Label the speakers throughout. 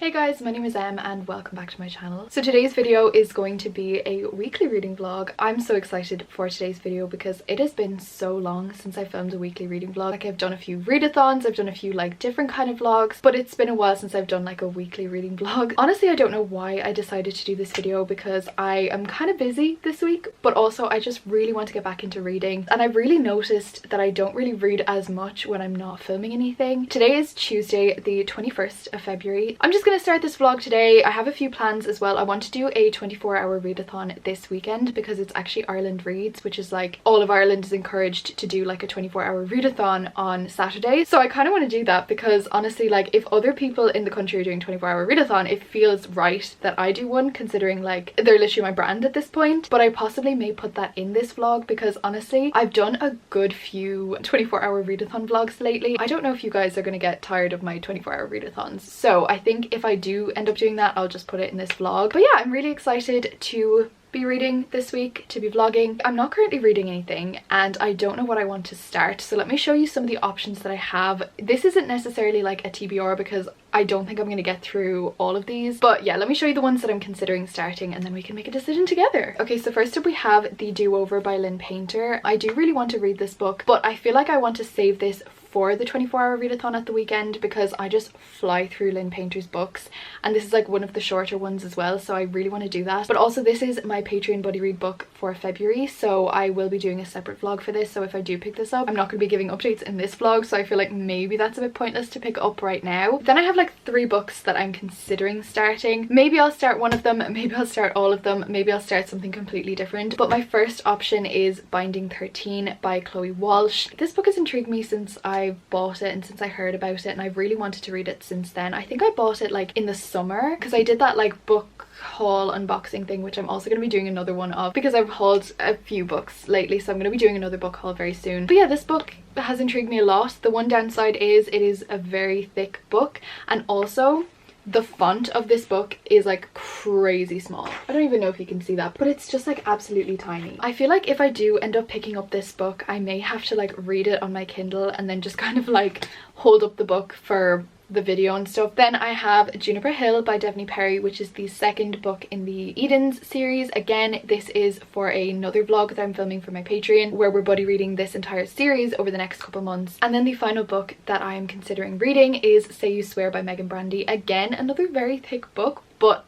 Speaker 1: Hey guys, my name is Em and welcome back to my channel. So today's video is going to be a weekly reading vlog. I'm so excited for today's video because it has been so long since I filmed a weekly reading vlog. Like, I've done a few readathons, I've done a few like different kind of vlogs, but it's been a while since I've done like a weekly reading vlog. Honestly, I don't know why I decided to do this video because I am kind of busy this week, but also I just really want to get back into reading, and I've really noticed that I don't really read as much when I'm not filming anything. Today is Tuesday, the 21st of February. I'm just gonna start this vlog today. I have a few plans as well. I want to do a 24-hour readathon this weekend because it's actually Ireland Reads, which is like all of Ireland is encouraged to do like a 24-hour readathon on Saturday. So I kind of want to do that because honestly, like, if other people in the country are doing 24-hour readathon, it feels right that I do one, considering like they're literally my brand at this point. But I possibly may put that in this vlog because honestly, I've done a good few 24-hour readathon vlogs lately. I don't know if you guys are going to get tired of my 24-hour readathons, so I think if I do end up doing that, I'll just put it in this vlog. But yeah, I'm really excited to be reading this week, to be vlogging. I'm not currently reading anything and I don't know what I want to start, so let me show you some of the options that I have. This isn't necessarily like a TBR because I don't think I'm going to get through all of these, but yeah, let me show you the ones that I'm considering starting and then we can make a decision together. Okay, so first up we have The Do-Over by Lynn Painter. I do really want to read this book, but I feel like I want to save this for the 24-hour readathon at the weekend because I just fly through Lynn Painter's books, and this is like one of the shorter ones as well, so I really want to do that. But also this is my Patreon buddy read book for February, so I will be doing a separate vlog for this. So if I do pick this up, I'm not going to be giving updates in this vlog, so I feel like maybe that's a bit pointless to pick up right now. Then I have like 3 books that I'm considering starting. Maybe I'll start one of them, maybe I'll start all of them, maybe I'll start something completely different. But my first option is Binding 13 by Chloe Walsh. This book has intrigued me since I bought it and since I heard about it, and I've really wanted to read it since then. I think I bought it like in the summer because I did that like book haul unboxing thing, which I'm also going to be doing another one of because I've hauled a few books lately, so I'm going to be doing another book haul very soon. But yeah, this book has intrigued me a lot. The one downside is it is a very thick book, and also the font of this book is like crazy small. I don't even know if you can see that, but it's just like absolutely tiny. I feel like if I do end up picking up this book, I may have to like read it on my Kindle and then just kind of like hold up the book for the video and stuff. Then I have Juniper Hill by Devney Perry, which is the second book in the Edens series. Again, this is for another vlog that I'm filming for my Patreon where we're buddy reading this entire series over the next couple months. And then the final book that I am considering reading is Say You Swear by Megan Brandy. Again, another very thick book, but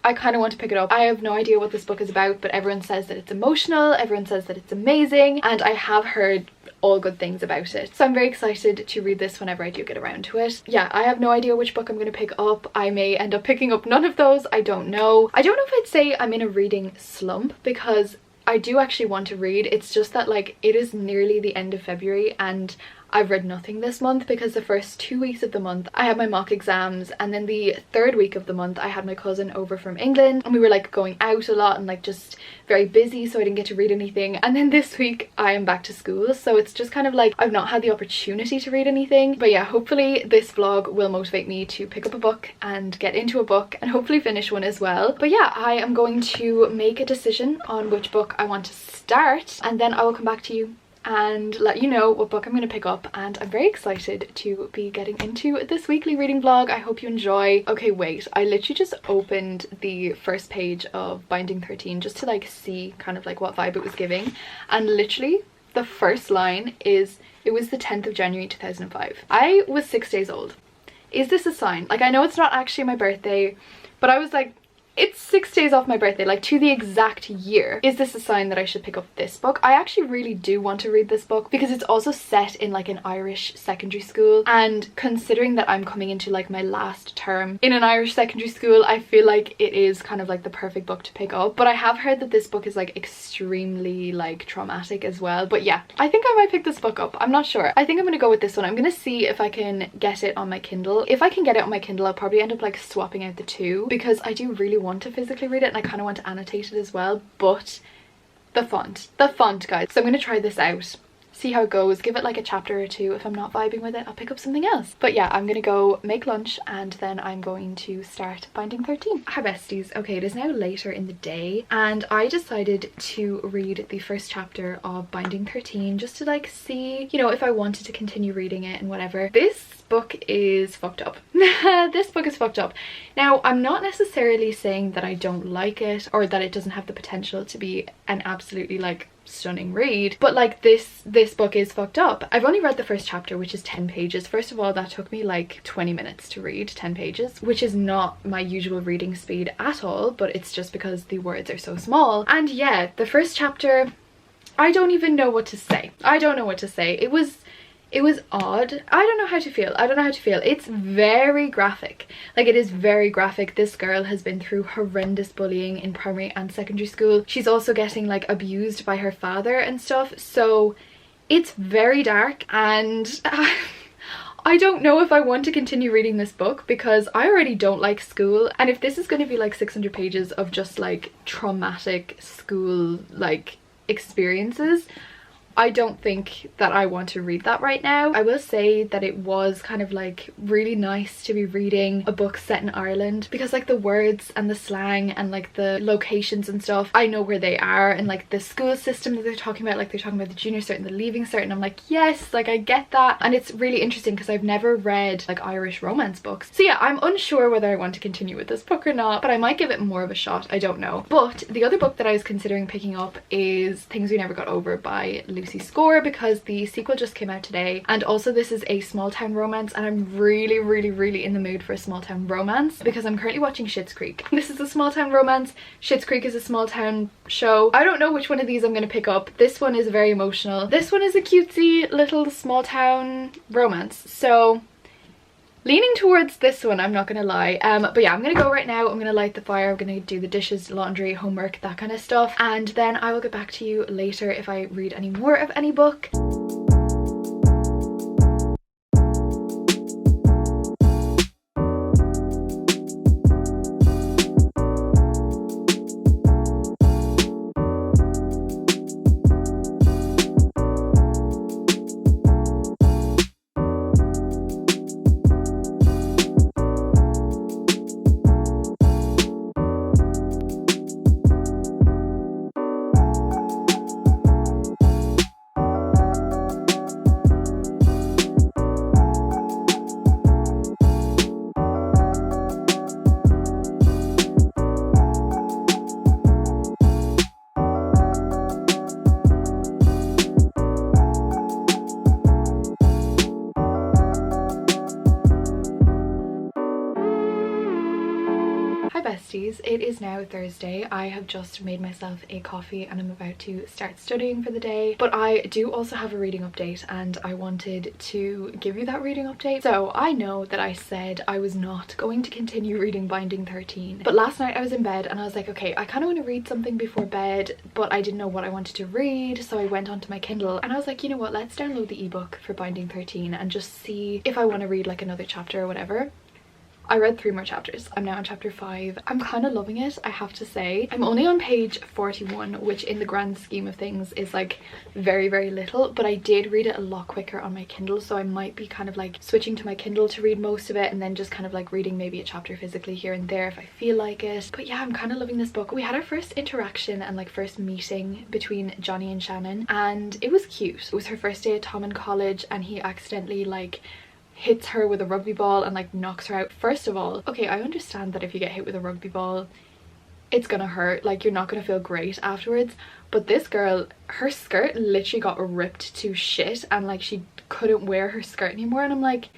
Speaker 1: I kind of want to pick it up. I have no idea what this book is about, but everyone says that it's emotional, everyone says that it's amazing, and I have heard all good things about it, so I'm very excited to read this whenever I do get around to it. Yeah, I have no idea which book I'm going to pick up. I may end up picking up none of those, I don't know. I don't know if I'd say I'm in a reading slump because I do actually want to read. It's just that like it is nearly the end of February and I've read nothing this month because the first 2 weeks of the month I had my mock exams, and then the 3rd week of the month I had my cousin over from England and we were like going out a lot and like just very busy, so I didn't get to read anything. And then this week I am back to school, so it's just kind of like I've not had the opportunity to read anything. But yeah, hopefully this vlog will motivate me to pick up a book and get into a book and hopefully finish one as well. But yeah, I am going to make a decision on which book I want to start and then I will come back to you and let you know what book I'm going to pick up, and I'm very excited to be getting into this weekly reading vlog. I hope you enjoy. Okay, wait, I literally just opened the first page of Binding 13 just to like see kind of like what vibe it was giving, and literally the first line is, it was the 10th of January 2005. I was 6 days old. Is this a sign? Like, I know it's not actually my birthday, but I was like, it's 6 days off my birthday, like to the exact year. Is this a sign that I should pick up this book? I actually really do want to read this book because it's also set in like an Irish secondary school, and considering that I'm coming into like my last term in an Irish secondary school, I feel like it is kind of like the perfect book to pick up. But I have heard that this book is like extremely like traumatic as well. But yeah, I think I might pick this book up. I'm not sure. I think I'm gonna go with this one. I'm gonna see if I can get it on my Kindle. If I can get it on my Kindle, I'll probably end up like swapping out the two because I do really want to physically read it and I kind of want to annotate it as well. But the font guys, so I'm going to try this out, see how it goes, give it like a chapter or two. If I'm not vibing with it, I'll pick up something else. But yeah, I'm gonna go make lunch and then I'm going to start Binding 13. Hi besties. Okay, it is now later in the day and I decided to read the first chapter of Binding 13 just to like see, you know, if I wanted to continue reading it and whatever. This book is fucked up. This book is fucked up. Now, I'm not necessarily saying that I don't like it or that it doesn't have the potential to be an absolutely like stunning read, but like this book is fucked up. I've only read the first chapter, which is 10 pages. First of all, that took me like 20 minutes to read 10 pages, which is not my usual reading speed at all, but it's just because the words are so small. And yeah, the first chapter, I don't even know what to say. I don't know what to say. It was odd. I don't know how to feel. I don't know how to feel. It's very graphic. Like, it is very graphic. This girl has been through horrendous bullying in primary and secondary school. She's also getting like abused by her father and stuff. So it's very dark and I don't know if I want to continue reading this book because I already don't like school. And if this is going to be like 600 pages of just like traumatic school like experiences, I don't think that I want to read that right now. I will say that it was kind of like really nice to be reading a book set in Ireland because like the words and the slang and like the locations and stuff, I know where they are, and like the school system that they're talking about, like they're talking about the junior cert and the leaving cert, and I'm like, yes, like I get that. And it's really interesting because I've never read like Irish romance books. So yeah, I'm unsure whether I want to continue with this book or not, but I might give it more of a shot. I don't know. But the other book that I was considering picking up is Things We Never Got Over by Lucy Score, because the sequel just came out today, and also this is a small town romance and I'm really in the mood for a small town romance because I'm currently watching Schitt's Creek. This is a small town romance, Schitt's Creek is a small town show. I don't know which one of these I'm going to pick up. This one is very emotional. This one is a cutesy little small town romance, so leaning towards this one, I'm not gonna lie. But yeah, I'm gonna go right now. I'm gonna light the fire, I'm gonna do the dishes, laundry, homework, that kind of stuff, and then I will get back to you later if I read any more of any book. Besties, it is now Thursday. I have just made myself a coffee and I'm about to start studying for the day, but I do also have a reading update and I wanted to give you that reading update. So I know that I said I was not going to continue reading Binding 13, but last night I was in bed and I was like, okay, I kind of want to read something before bed, but I didn't know what I wanted to read, so I went onto my Kindle and I was like, you know what, let's download the ebook for Binding 13 and just see if I want to read like another chapter or whatever. I read 3 more chapters. I'm now on chapter 5. I'm kind of loving it, I have to say. I'm only on page 41, which in the grand scheme of things is like very little, but I did read it a lot quicker on my Kindle, so I might be kind of like switching to my Kindle to read most of it and then just kind of like reading maybe a chapter physically here and there if I feel like it. But yeah, I'm kind of loving this book. We had our first interaction and like first meeting between Johnny and Shannon and it was cute. It was her first day at Tom in college and he accidentally like hits her with a rugby ball and like knocks her out. First of all, okay, I understand that if you get hit with a rugby ball it's gonna hurt, like you're not gonna feel great afterwards, but this girl, her skirt literally got ripped to shit and like she couldn't wear her skirt anymore, and I'm like,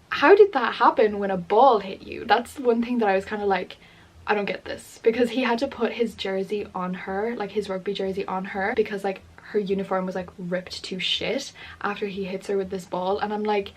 Speaker 1: how did that happen when a ball hit you? That's one thing that I was kind of like, I don't get this, because he had to put his jersey on her, like his rugby jersey on her, because like her uniform was like ripped to shit after he hits her with this ball, and I'm like,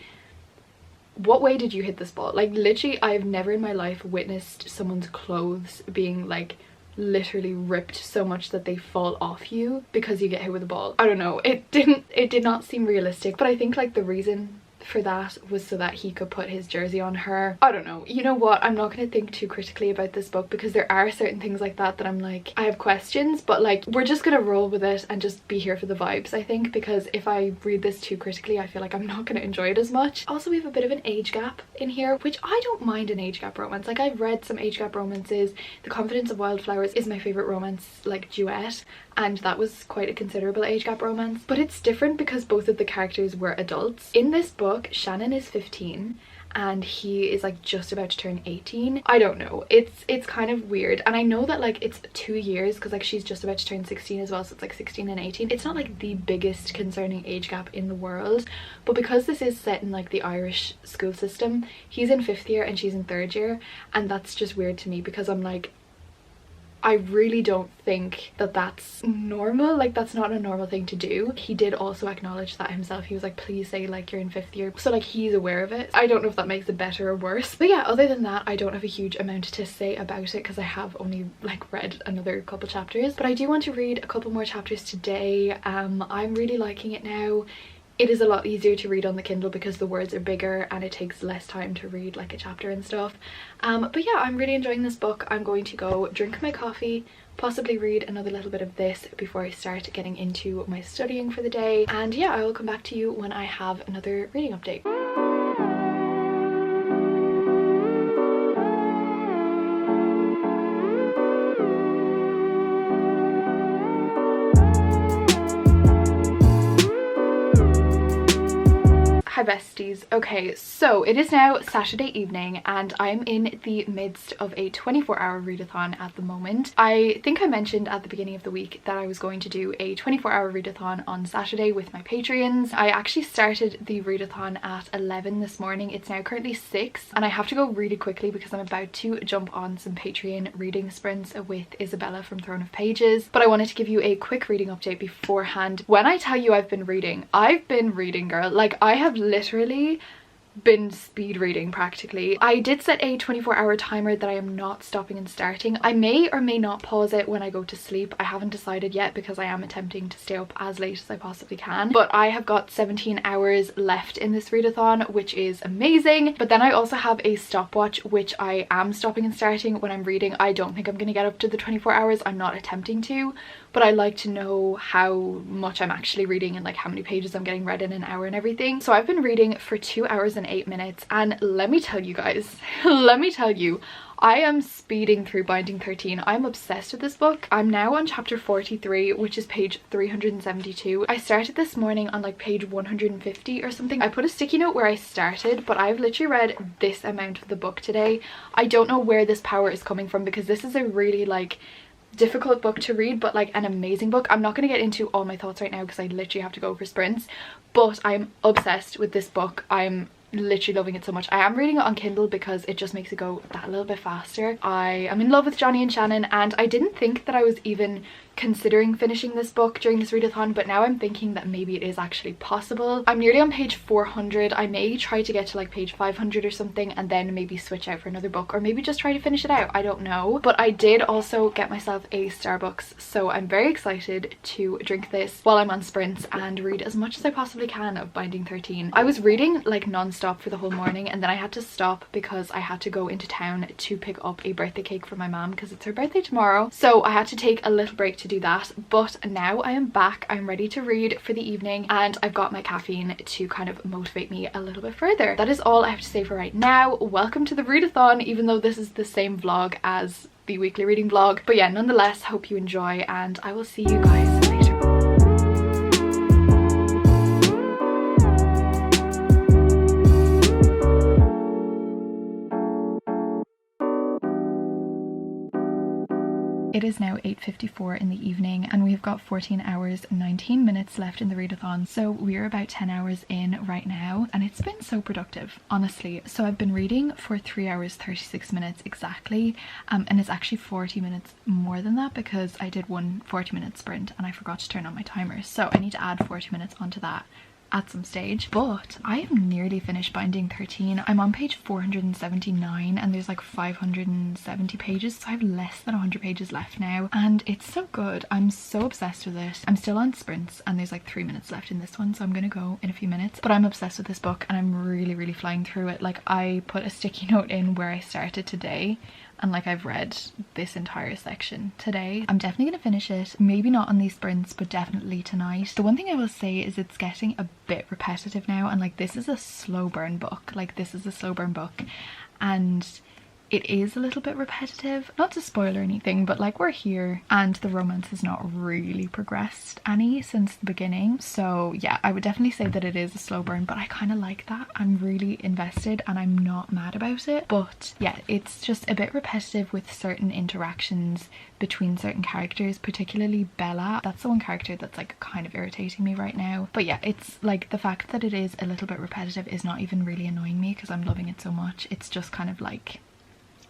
Speaker 1: what way did you hit this ball? Like literally I've never in my life witnessed someone's clothes being like literally ripped so much that they fall off you because you get hit with a ball. I don't know, it did not seem realistic, but I think like the reason for that was so that he could put his jersey on her. I don't know. You know what? I'm not going to think too critically about this book because there are certain things like that I'm like, I have questions, but like we're just gonna roll with it and just be here for the vibes, I think, because if I read this too critically I feel like I'm not going to enjoy it as much. Also, we have a bit of an age gap in here, which I don't mind an age gap romance. Like, I've read some age gap romances. The Confidence of Wildflowers is my favorite romance like duet, and that was quite a considerable age gap romance, but it's different because both of the characters were adults. In this book, Shannon is 15 and he is like just about to turn 18. I don't know, it's kind of weird, and I know that like it's 2 years because like she's just about to turn 16 as well, so it's like 16 and 18. It's not like the biggest concerning age gap in the world, but because this is set in like the Irish school system, he's in 5th year and she's in 3rd year, and that's just weird to me because I'm like, I really don't think that that's normal. Like, that's not a normal thing to do. He did also acknowledge that himself. He was like, please say like you're in 5th year, so like he's aware of it. I don't know if that makes it better or worse, but yeah, other than that I don't have a huge amount to say about it because I have only like read another couple chapters, but I do want to read a couple more chapters today. I'm really liking it now. It is a lot easier to read on the Kindle because the words are bigger and it takes less time to read like a chapter and stuff. But yeah, I'm really enjoying this book. I'm going to go drink my coffee, possibly read another little bit of this before I start getting into my studying for the day. And yeah, I will come back to you when I have another reading update. Hi besties. Okay, so it is now Saturday evening and I'm in the midst of a 24-hour readathon at the moment. I think I mentioned at the beginning of the week that I was going to do a 24-hour readathon on Saturday with my Patreons. I actually started the readathon at 11 this morning. It's now currently 6 and I have to go really quickly because I'm about to jump on some Patreon reading sprints with Isabella from Throne of Pages. But I wanted to give you a quick reading update beforehand. When I tell you I've been reading, girl. Like, I have literally been speed reading practically. I did set a 24-hour timer that I am not stopping and starting. I may or may not pause it when I go to sleep. I haven't decided yet because I am attempting to stay up as late as I possibly can. But I have got 17 hours left in this readathon, which is amazing. But then I also have a stopwatch which I am stopping and starting when I'm reading. I don't think I'm going to get up to the 24 hours. I'm not attempting to, but I like to know how much I'm actually reading and like how many pages I'm getting read in an hour and everything. So I've been reading for 2 hours and 8 minutes, and let me tell you guys, let me tell you, I am speeding through Binding 13. I'm obsessed with this book. I'm now on chapter 43, which is page 372. I started this morning on like page 150 or something. I put a sticky note where I started, but I've literally read this amount of the book today. I don't know where this power is coming from because this is a really like difficult book to read, but like an amazing book. I'm not going to get into all my thoughts right now because I literally have to go for sprints, but I'm obsessed with this book. I'm literally loving it so much. I am reading it on Kindle because it just makes it go that little bit faster. I am in love with Johnny and Shannon, and I didn't think that I was even considering finishing this book during this readathon, but now I'm thinking that maybe it is actually possible. I'm nearly on page 400. I may try to get to like page 500 or something and then maybe switch out for another book, or maybe just try to finish it out. I don't know. But I did also get myself a Starbucks, so I'm very excited to drink this while I'm on sprints and read as much as I possibly can of Binding 13. I was reading like non-stop for the whole morning, and then I had to stop because I had to go into town to pick up a birthday cake for my mom because it's her birthday tomorrow. So I had to take a little break to do that, but now I am back. I'm ready to read for the evening and I've got my caffeine to kind of motivate me a little bit further. That is all I have to say for right now. Welcome to the readathon, even though this is the same vlog as the weekly reading vlog. But yeah, nonetheless, hope you enjoy and I will see you guys later. It is now 8:54 in the evening and we've got 14 hours 19 minutes left in the readathon, so we're about 10 hours in right now and it's been so productive, honestly. So I've been reading for 3 hours 36 minutes exactly, and it's actually 40 minutes more than that because I did one 40-minute sprint and I forgot to turn on my timer, so I need to add 40 minutes onto that at some stage. But I am nearly finished binding 13. I'm on page 479 and there's like 570 pages, so I have less than 100 pages left now, and it's so good. I'm so obsessed with it. I'm still on sprints and there's like 3 minutes left in this one, so I'm gonna go in a few minutes, but I'm obsessed with this book and I'm really flying through it. Like, I put a sticky note in where I started today, and like I've read this entire section today. I'm definitely gonna finish it, maybe not on these sprints, but definitely tonight. The one thing I will say is it's getting a bit repetitive now, and like this is a slow burn book. Like, this is a slow burn book and it is a little bit repetitive. Not to spoil or anything, but like, we're here and the romance has not really progressed any since the beginning. So yeah, I would definitely say that it is a slow burn, but I kind of like that. I'm really invested and I'm not mad about it. But yeah, it's just a bit repetitive with certain interactions between certain characters, particularly Bella. That's the one character that's like kind of irritating me right now. But yeah, it's like the fact that it is a little bit repetitive is not even really annoying me because I'm loving it so much. It's just kind of like,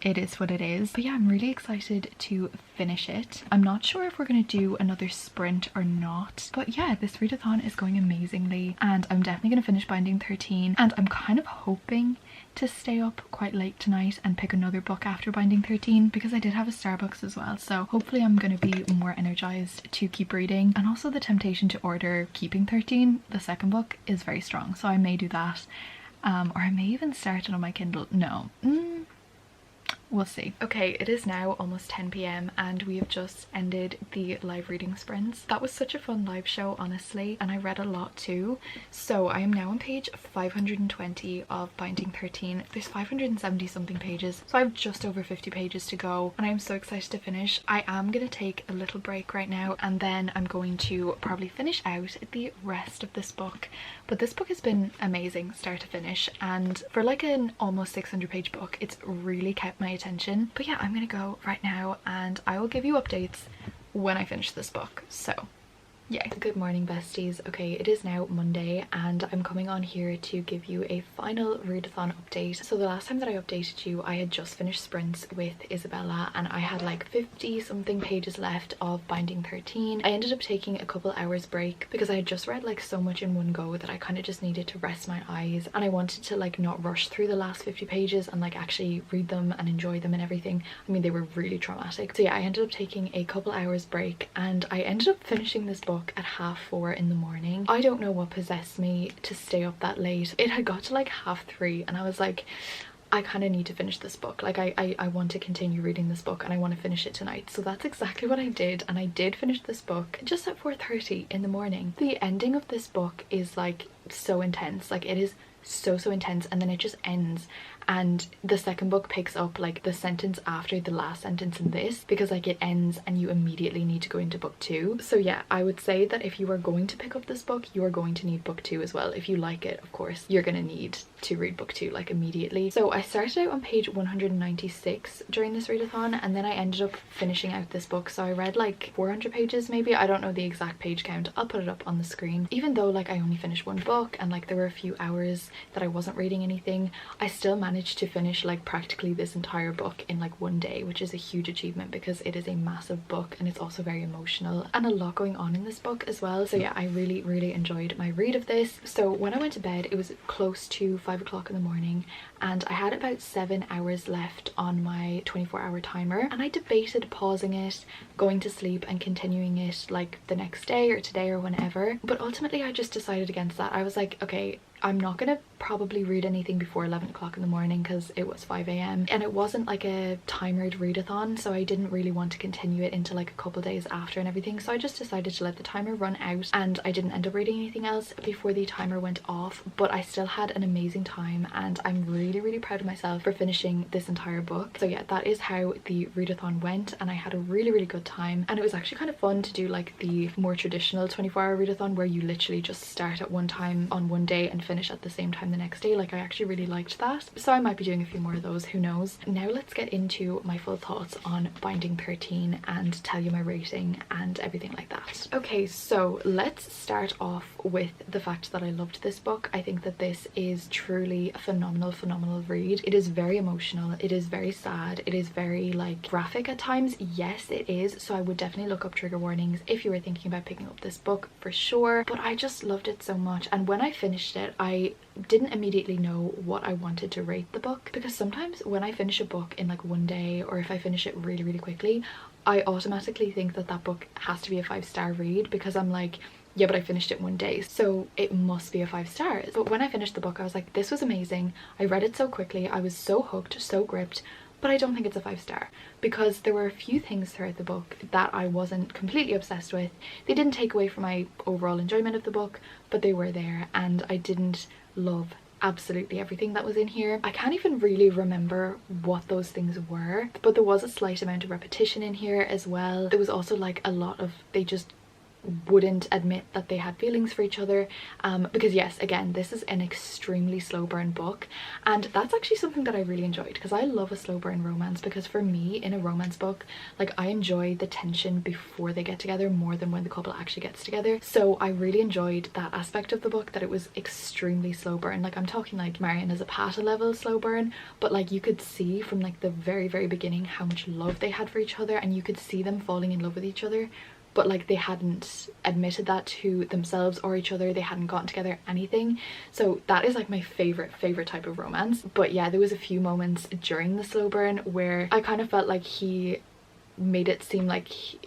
Speaker 1: it is what it is. But yeah, I'm really excited to finish it. I'm not sure if we're gonna do another sprint or not, but yeah, this readathon is going amazingly and I'm definitely gonna finish binding 13, and I'm kind of hoping to stay up quite late tonight and pick another book after binding 13 because I did have a Starbucks as well, so hopefully I'm gonna be more energized to keep reading. And also the temptation to order Keeping 13, the second book, is very strong, so I may do that, or I may even start it on my Kindle. No, we'll see. Okay, it is now almost 10 p.m. and we have just ended the live reading sprints. That was such a fun live show, honestly, and I read a lot too. So I am now on page 520 of binding 13. There's 570 something pages, so I have just over 50 pages to go and I'm so excited to finish. I am gonna take a little break right now and then I'm going to probably finish out the rest of this book. But this book has been amazing start to finish, and for like an almost 600 page book, it's really kept my attention. But yeah, I'm gonna go right now and I will give you updates when I finish this book. So yeah. Good morning, besties. Okay, it is now Monday and I'm coming on here to give you a final readathon update. So the last time that I updated you, I had just finished sprints with Isabella and I had like 50 something pages left of binding 13. I ended up taking a couple hours break because I had just read like so much in one go that I kind of just needed to rest my eyes, and I wanted to like not rush through the last 50 pages and like actually read them and enjoy them and everything. I mean, they were really traumatic. So yeah, I ended up taking a couple hours break and I ended up finishing this book at 4:30 in the morning. I don't know what possessed me to stay up that late. It had got to like 3:30 and I was like, I kind of need to finish this book. Like I want to continue reading this book and I want to finish it tonight. So that's exactly what I did, and I did finish this book just at 4:30 in the morning. The ending of this book is like so intense. Like, it is so intense, and then it just ends and the second book picks up like the sentence after the last sentence in this, because like it ends and you immediately need to go into book 2. So yeah, I would say that if you are going to pick up this book, you are going to need book 2 as well. If you like it, of course, you're gonna need to read book 2 like immediately. So I started out on page 196 during this readathon, and then I ended up finishing out this book. So I read like 400 pages maybe. I don't know the exact page count. I'll put it up on the screen. Even though like I only finished one book and like there were a few hours that I wasn't reading anything, I still managed to finish like practically this entire book in like one day, which is a huge achievement because it is a massive book and it's also very emotional and a lot going on in this book as well. So yeah, I really enjoyed my read of this. So when I went to bed, it was close to 5 o'clock in the morning and I had about 7 hours left on my 24-hour timer, and I debated pausing it, going to sleep and continuing it like the next day or today or whenever, but ultimately I just decided against that. I was like, okay, I'm not gonna probably read anything before 11 o'clock in the morning because it was 5 a.m. and it wasn't like a timed readathon, so I didn't really want to continue it into like a couple days after and everything. So I just decided to let the timer run out, and I didn't end up reading anything else before the timer went off. But I still had an amazing time and I'm really proud of myself for finishing this entire book. So yeah, that is how the readathon went, and I had a really good time. And it was actually kind of fun to do like the more traditional 24-hour readathon where you literally just start at one time on one day and finish at the same time the next day. Like, I actually really liked that, so I might be doing a few more of those, who knows. Now let's get into my full thoughts on Binding 13 and tell you my rating and everything like that. Okay, so let's start off with the fact that I loved this book. I think that this is truly a phenomenal read. It is very emotional, it is very sad, it is very like graphic at times. Yes, it is, so I would definitely look up trigger warnings if you were thinking about picking up this book, for sure. But I just loved it so much, and when I finished it I didn't immediately know what I wanted to rate the book, because sometimes when I finish a book in like one day, or if I finish it really quickly, I automatically think that that book has to be a 5-star read, because I'm like, yeah, but I finished it one day, so it must be a 5 stars. But when I finished the book I was like, this was amazing, I read it so quickly, I was so hooked, so gripped, but I don't think it's a 5-star, because there were a few things throughout the book that I wasn't completely obsessed with. They didn't take away from my overall enjoyment of the book, but they were there, and I didn't love absolutely everything that was in here. I can't even really remember what those things were, but there was a slight amount of repetition in here as well. There was also like a lot of, they just wouldn't admit that they had feelings for each other, because yes, again, this is an extremely slow burn book, and that's actually something that I really enjoyed, because I love a slow burn romance. Because for me, in a romance book, like, I enjoy the tension before they get together more than when the couple actually gets together. So I really enjoyed that aspect of the book, that it was extremely slow burn. Like, I'm talking like Marion and Zapata level slow burn, but like you could see from like the very beginning how much love they had for each other, and you could see them falling in love with each other, but like they hadn't admitted that to themselves or each other. They hadn't gotten together, anything. So that is like my favorite type of romance. But yeah, there was a few moments during the slow burn where I kind of felt like he made it seem like he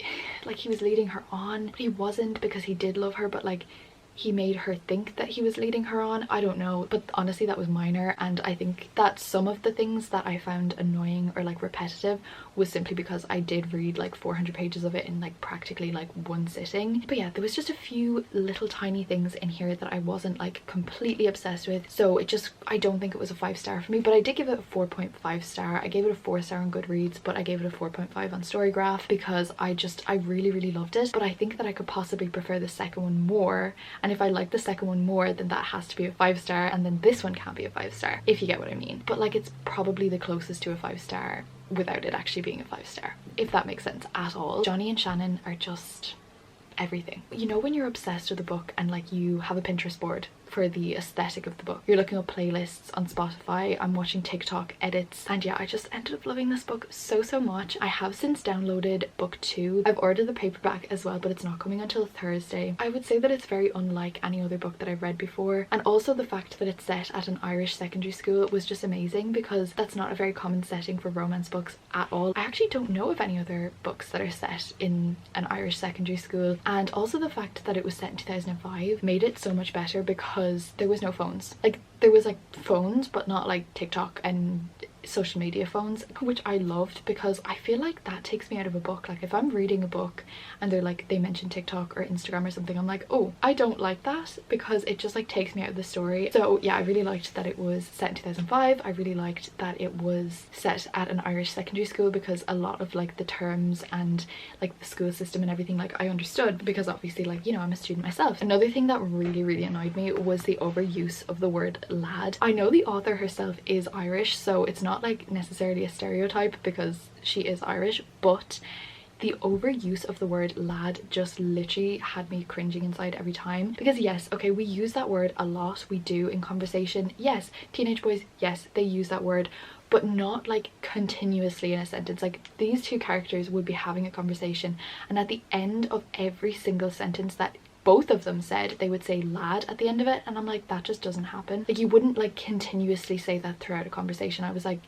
Speaker 1: was leading her on, but he wasn't, because he did love her, but like he made her think that he was leading her on. I don't know, but honestly that was minor, and I think that some of the things that I found annoying or like repetitive was simply because I did read like 400 pages of it in like practically like one sitting. But yeah, there was just a few little tiny things in here that I wasn't like completely obsessed with, so it just, I don't think it was a 5-star for me. But I did give it a 4.5 star. I gave it a 4-star on Goodreads, but I gave it a 4.5 on Storygraph, because I really loved it. But I think that I could possibly prefer the second one more, and if I like the second one more, then that has to be a 5-star, and then this one can't be a 5-star, if you get what I mean. But like, it's probably the closest to a 5-star without it actually being a 5-star, if that makes sense at all. Johnny and Shannon are just everything. You know, when you're obsessed with a book and like you have a Pinterest board for the aesthetic of the book, you're looking up playlists on Spotify, I'm watching TikTok edits, and yeah, I just ended up loving this book so much. I have since downloaded book 2. I've ordered the paperback as well, but it's not coming until Thursday. I would say that it's very unlike any other book that I've read before, and also the fact that it's set at an Irish secondary school was just amazing, because that's not a very common setting for romance books at all. I actually don't know of any other books that are set in an Irish secondary school, and also the fact that it was set in 2005 made it so much better, because there was no phones. Like, there was like phones, but not like TikTok and social media phones, which I loved, because I feel like that takes me out of a book. Like, if I'm reading a book and they're like, they mention TikTok or Instagram or something, I'm like, oh, I don't like that, because it just like takes me out of the story. So yeah, I really liked that it was set in 2005. I really liked that it was set at an Irish secondary school, because a lot of like the terms and like the school system and everything, like, I understood, because obviously, like, you know, I'm a student myself. Another thing that really annoyed me was the overuse of the word lad. I know the author herself is Irish, so it's not like necessarily a stereotype, because she is Irish, but the overuse of the word lad just literally had me cringing inside every time. Because yes, okay, we use that word a lot, we do in conversation. Yes, teenage boys, yes, they use that word, but not like continuously in a sentence. Like, these two characters would be having a conversation, and at the end of every single sentence that both of them said, they would say lad at the end of it, and I'm like, that just doesn't happen. Like, you wouldn't like continuously say that throughout a conversation. I was like,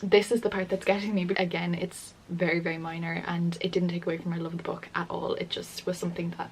Speaker 1: this is the part that's getting me. But again, it's very minor, and it didn't take away from my love of the book at all. It just was something that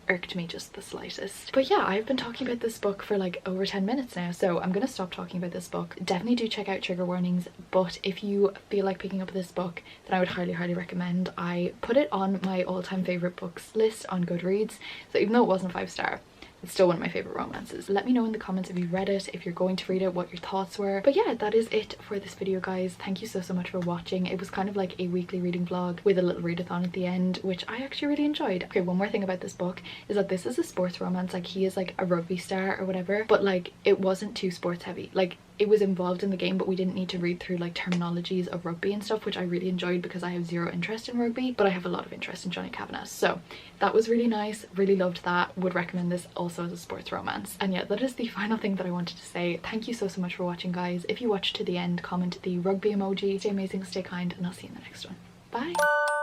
Speaker 1: irked me just the slightest. But yeah, I've been talking about this book for like over 10 minutes now, so I'm gonna stop talking about this book. Definitely do check out Trigger Warnings, but if you feel like picking up this book, then I would highly recommend. I put it on my all-time favorite books list on Goodreads, so even though it wasn't a 5-star, it's still one of my favorite romances. Let me know in the comments if you read it, if you're going to read it, what your thoughts were. But yeah, that is it for this video, guys. Thank you so much for watching. It was kind of like a weekly reading vlog with a little readathon at the end, which I actually really enjoyed. Okay, one more thing about this book is that this is a sports romance. Like, he is like a rugby star or whatever, but like it wasn't too sports heavy. Like, it was involved in the game, but we didn't need to read through like terminologies of rugby and stuff, which I really enjoyed because I have zero interest in rugby, but I have a lot of interest in Johnny Kavanagh. So that was really nice, really loved that. Would recommend this also as a sports romance. And yeah, that is the final thing that I wanted to say. Thank you so much for watching, guys. If you watched to the end, comment the rugby emoji. Stay amazing, stay kind, and I'll see you in the next one. Bye.